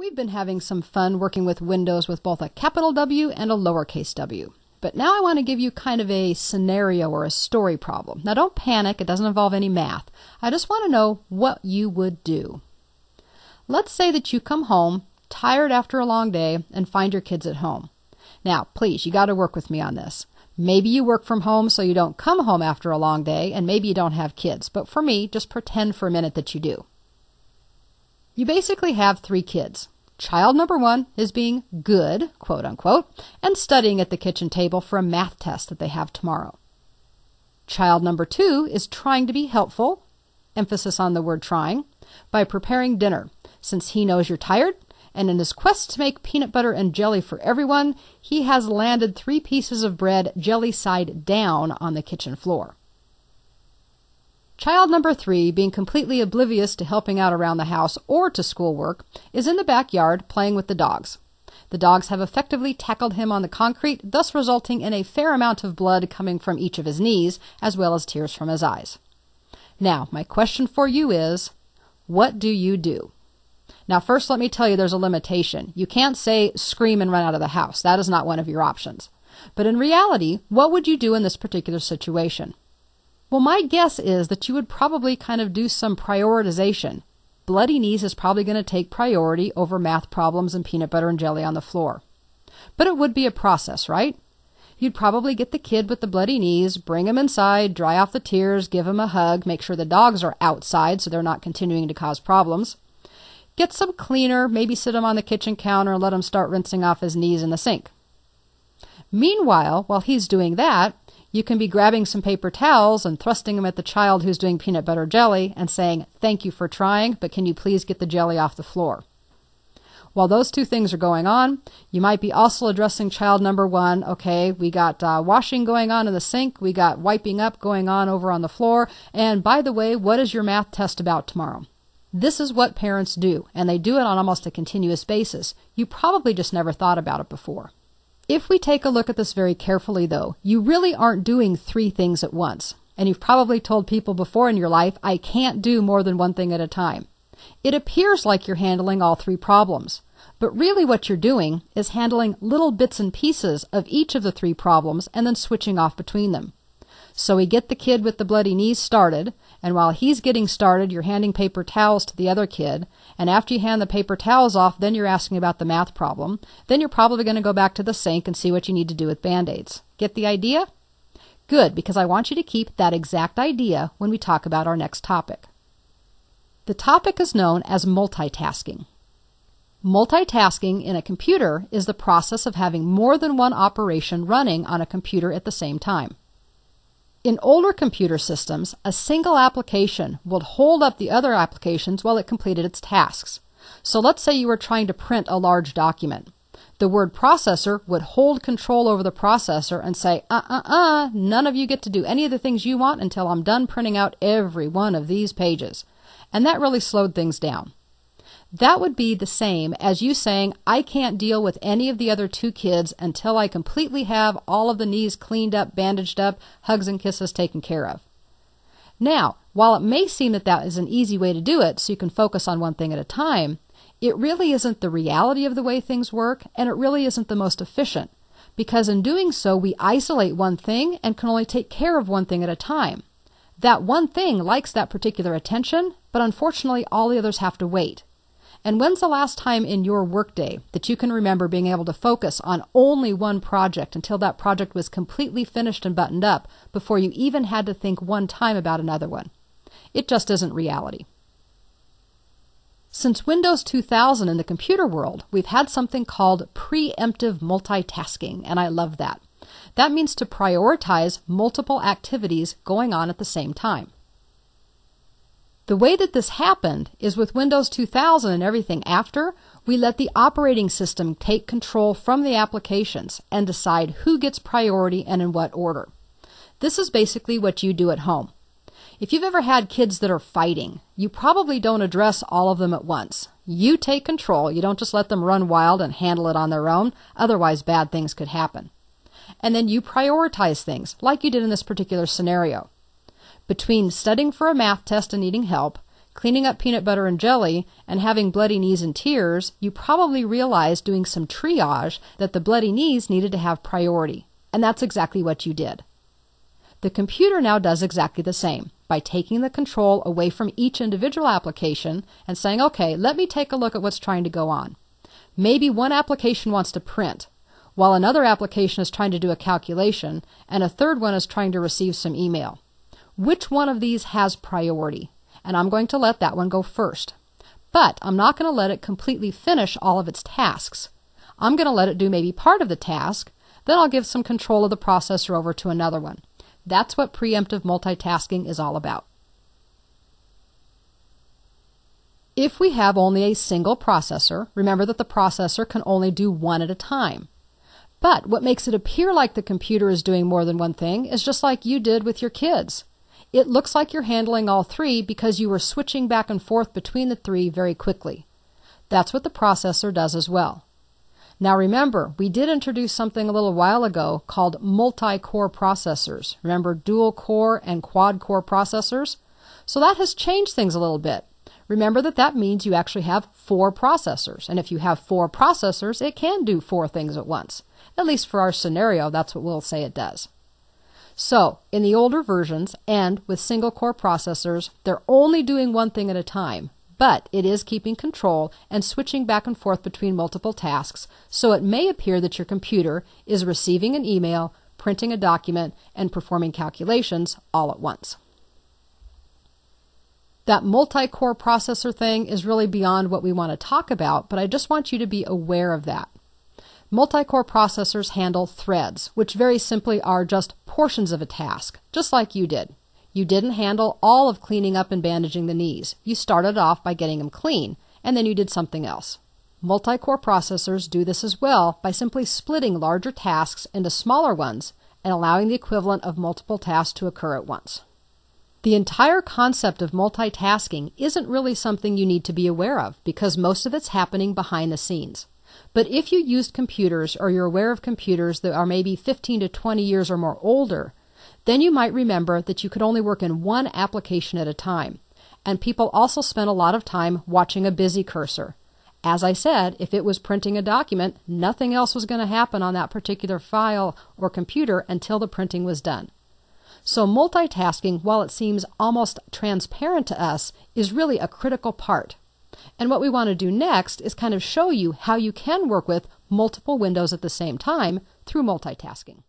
We've been having some fun working with windows with both a capital W and a lowercase w. But now I want to give you kind of a scenario or a story problem. Now don't panic, it doesn't involve any math. I just want to know what you would do. Let's say that you come home, tired after a long day, and find your kids at home. Now, please, you got to work with me on this. Maybe you work from home so you don't come home after a long day, and maybe you don't have kids. But for me, just pretend for a minute that you do. You basically have 3 kids. Child number 1 is being good, quote unquote, and studying at the kitchen table for a math test that they have tomorrow. Child number 2 is trying to be helpful, emphasis on the word trying, by preparing dinner, since he knows you're tired, and in his quest to make peanut butter and jelly for everyone, he has landed 3 pieces of bread jelly side down on the kitchen floor. Child number 3, being completely oblivious to helping out around the house or to schoolwork, is in the backyard playing with the dogs. The dogs have effectively tackled him on the concrete, thus resulting in a fair amount of blood coming from each of his knees, as well as tears from his eyes. Now, my question for you is, what do you do? Now, first let me tell you there's a limitation. You can't say scream and run out of the house. That is not one of your options. But in reality, what would you do in this particular situation? Well, my guess is that you would probably kind of do some prioritization. Bloody knees is probably going to take priority over math problems and peanut butter and jelly on the floor. But it would be a process, right? You'd probably get the kid with the bloody knees, bring him inside, dry off the tears, give him a hug, make sure the dogs are outside so they're not continuing to cause problems. Get some cleaner, maybe sit him on the kitchen counter and let him start rinsing off his knees in the sink. Meanwhile, while he's doing that, you can be grabbing some paper towels and thrusting them at the child who's doing peanut butter jelly and saying, "Thank you for trying, but can you please get the jelly off the floor?" While those 2 things are going on, you might be also addressing child number 1. Okay, we got washing going on in the sink, we got wiping up going on over on the floor, and by the way, what is your math test about tomorrow? This is what parents do, and they do it on almost a continuous basis. You probably just never thought about it before. If we take a look at this very carefully, though, you really aren't doing 3 things at once. And you've probably told people before in your life, I can't do more than 1 thing at a time. It appears like you're handling all 3 problems. But really what you're doing is handling little bits and pieces of each of the 3 problems and then switching off between them. So we get the kid with the bloody knees started, and while he's getting started, you're handing paper towels to the other kid, and after you hand the paper towels off, then you're asking about the math problem. Then you're probably going to go back to the sink and see what you need to do with Band-Aids. Get the idea? Good, because I want you to keep that exact idea when we talk about our next topic. The topic is known as multitasking. Multitasking in a computer is the process of having more than one operation running on a computer at the same time. In older computer systems, a single application would hold up the other applications while it completed its tasks. So let's say you were trying to print a large document. The word processor would hold control over the processor and say, none of you get to do any of the things you want until I'm done printing out every one of these pages. And that really slowed things down. That would be the same as you saying, I can't deal with any of the other 2 kids until I completely have all of the knees cleaned up, bandaged up, hugs and kisses taken care of. Now, while it may seem that that is an easy way to do it so you can focus on 1 thing at a time, it really isn't the reality of the way things work, and it really isn't the most efficient, because in doing so we isolate 1 thing and can only take care of 1 thing at a time. That 1 thing likes that particular attention, but unfortunately all the others have to wait. And when's the last time in your workday that you can remember being able to focus on only 1 project until that project was completely finished and buttoned up before you even had to think 1 time about another one? It just isn't reality. Since Windows 2000 in the computer world, we've had something called preemptive multitasking, and I love that. That means to prioritize multiple activities going on at the same time. The way that this happened is with Windows 2000 and everything after, we let the operating system take control from the applications and decide who gets priority and in what order. This is basically what you do at home. If you've ever had kids that are fighting, you probably don't address all of them at once. You take control. You don't just let them run wild and handle it on their own, otherwise bad things could happen. And then you prioritize things, like you did in this particular scenario. Between studying for a math test and needing help, Cleaning up peanut butter and jelly and having bloody knees and tears, you probably realized doing some triage that the bloody knees needed to have priority. And that's exactly what you did. The computer now does exactly the same by taking the control away from each individual application and saying, okay, let me take a look at what's trying to go on. Maybe one application wants to print, while another application is trying to do a calculation, and a third one is trying to receive some email. Which one of these has priority? And I'm going to let that one go first. But I'm not going to let it completely finish all of its tasks. I'm going to let it do maybe part of the task, then I'll give some control of the processor over to another one. That's what preemptive multitasking is all about. If we have only a single processor, remember that the processor can only do one at a time. But what makes it appear like the computer is doing more than one thing is just like you did with your kids. It looks like you're handling all three because you were switching back and forth between the three very quickly. That's what the processor does as well. Now remember, we did introduce something a little while ago called multi-core processors. Remember dual-core and quad-core processors? So that has changed things a little bit. Remember that means you actually have 4 processors. And if you have 4 processors, it can do 4 things at once. At least for our scenario, that's what we'll say it does. So, in the older versions and with single-core processors, they're only doing one thing at a time. But it is keeping control and switching back and forth between multiple tasks, so it may appear that your computer is receiving an email, printing a document, and performing calculations all at once. That multi-core processor thing is really beyond what we want to talk about, but I just want you to be aware of that. Multi-core processors handle threads, which very simply are just portions of a task, just like you did. You didn't handle all of cleaning up and bandaging the knees. You started off by getting them clean, and then you did something else. Multi-core processors do this as well by simply splitting larger tasks into smaller ones and allowing the equivalent of multiple tasks to occur at once. The entire concept of multitasking isn't really something you need to be aware of because most of it's happening behind the scenes. But if you used computers or you're aware of computers that are maybe 15 to 20 years or more older, then you might remember that you could only work in one application at a time. And people also spent a lot of time watching a busy cursor. As I said, if it was printing a document, nothing else was going to happen on that particular file or computer until the printing was done. So multitasking, while it seems almost transparent to us, is really a critical part. And what we want to do next is kind of show you how you can work with multiple windows at the same time through multitasking.